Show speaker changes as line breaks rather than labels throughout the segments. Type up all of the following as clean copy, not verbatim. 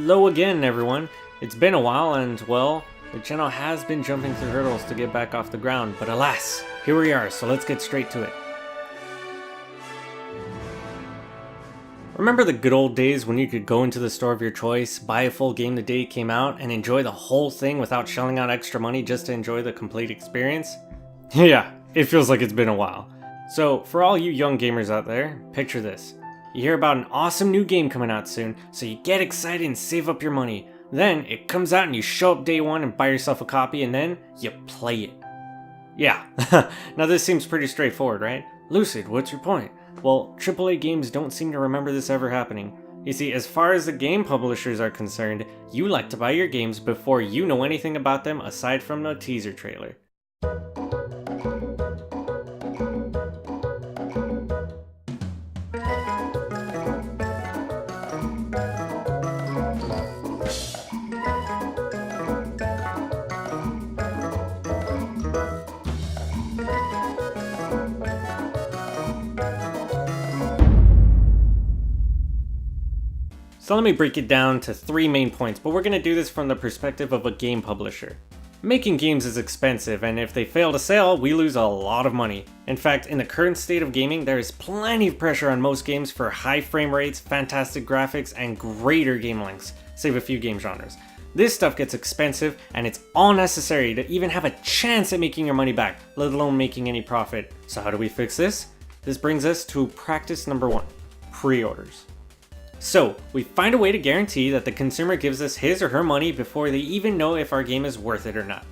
Hello again, everyone. It's been a while and, well, the channel has been jumping through hurdles to get back off the ground, but alas, here we are, so let's get straight to it. Remember the good old days when you could go into the store of your choice, buy a full game the day it came out, and enjoy the whole thing without shelling out extra money just to enjoy the complete experience? Yeah, it feels like it's been a while. So, for all you young gamers out there, picture this. You hear about an awesome new game coming out soon, so you get excited and save up your money. Then, it comes out and you show up day one and buy yourself a copy, and then, you play it. Yeah, now this seems pretty straightforward, right? Lucid, what's your point? Well, AAA games don't seem to remember this ever happening. You see, as far as the game publishers are concerned, you like to buy your games before you know anything about them aside from the teaser trailer. So let me break it down to 3 main points, but we're going to do this from the perspective of a game publisher. Making games is expensive, and if they fail to sell, we lose a lot of money. In fact, in the current state of gaming, there is plenty of pressure on most games for high frame rates, fantastic graphics, and greater game lengths, save a few game genres. This stuff gets expensive, and it's all necessary to even have a chance at making your money back, let alone making any profit. So how do we fix this? This brings us to practice number 1, pre-orders. So, we find a way to guarantee that the consumer gives us his or her money before they even know if our game is worth it or not.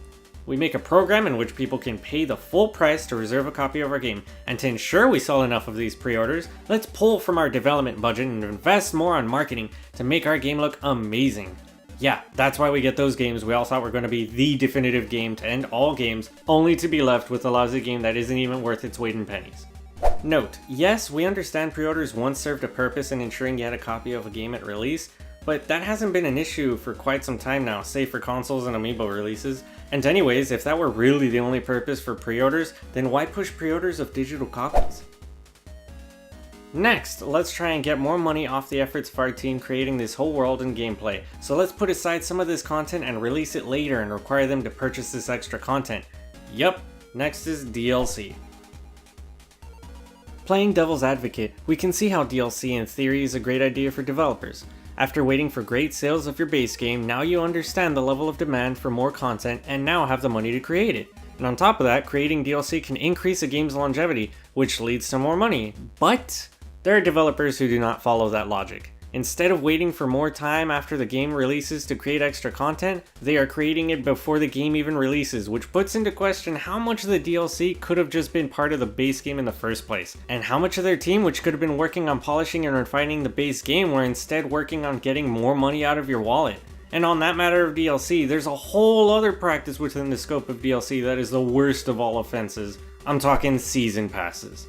We make a program in which people can pay the full price to reserve a copy of our game, and to ensure we sell enough of these pre-orders, let's pull from our development budget and invest more on marketing to make our game look amazing. Yeah, that's why we get those games we all thought were going to be the definitive game to end all games, only to be left with a lousy game that isn't even worth its weight in pennies. Note, yes, we understand pre-orders once served a purpose in ensuring you had a copy of a game at release, but that hasn't been an issue for quite some time now, save for consoles and amiibo releases. And anyways, if that were really the only purpose for pre-orders, then why push pre-orders of digital copies? Next, let's try and get more money off the efforts of our team creating this whole world and gameplay. So let's put aside some of this content and release it later and require them to purchase this extra content. Yup, next is DLC. Playing devil's advocate, we can see how DLC in theory is a great idea for developers. After waiting for great sales of your base game, now you understand the level of demand for more content and now have the money to create it. And on top of that, creating DLC can increase a game's longevity, which leads to more money. But there are developers who do not follow that logic. Instead of waiting for more time after the game releases to create extra content, they are creating it before the game even releases, which puts into question how much of the DLC could have just been part of the base game in the first place, and how much of their team, which could have been working on polishing and refining the base game, were instead working on getting more money out of your wallet. And on that matter of DLC, there's a whole other practice within the scope of DLC that is the worst of all offenses. I'm talking season passes.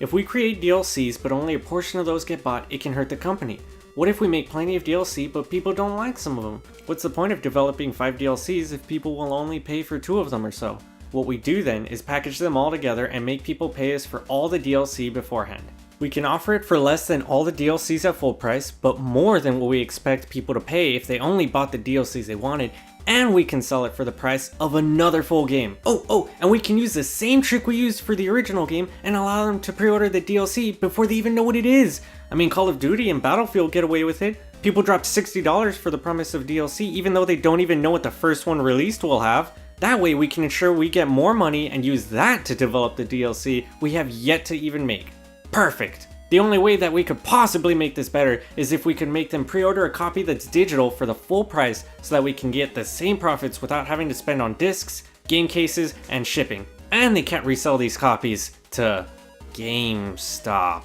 If we create DLCs but only a portion of those get bought, it can hurt the company. What if we make plenty of DLC but people don't like some of them? What's the point of developing 5 DLCs if people will only pay for 2 of them or so? What we do then is package them all together and make people pay us for all the DLC beforehand. We can offer it for less than all the DLCs at full price, but more than what we expect people to pay if they only bought the DLCs they wanted, and we can sell it for the price of another full game. And we can use the same trick we used for the original game and allow them to pre-order the DLC before they even know what it is. I mean, Call of Duty and Battlefield get away with it. People drop $60 for the promise of DLC even though they don't even know what the first one released will have. That way we can ensure we get more money and use that to develop the DLC we have yet to even make. Perfect! The only way that we could possibly make this better is if we could make them pre-order a copy that's digital for the full price so that we can get the same profits without having to spend on discs, game cases, and shipping. And they can't resell these copies to GameStop.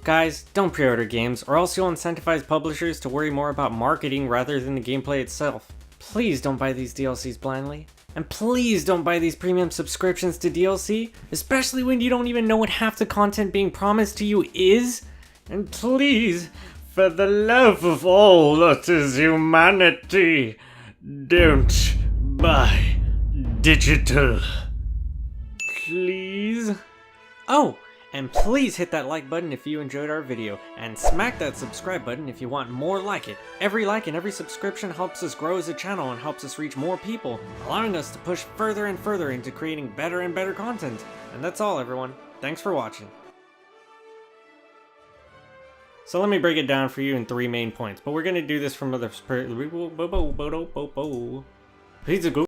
Guys, don't pre-order games or else you'll incentivize publishers to worry more about marketing rather than the gameplay itself. Please don't buy these DLCs blindly. And please don't buy these premium subscriptions to DLC, especially when you don't even know what half the content being promised to you is. And please, for the love of all that is humanity, don't buy digital. Please? Oh, And please hit that like button if you enjoyed our video, and smack that subscribe button if you want more like it. Every like and every subscription helps us grow as a channel and helps us reach more people, allowing us to push further and further into creating better and better content. And that's all, everyone. Thanks for watching. So let me break it down for you in 3 main points, but we're gonna do this from other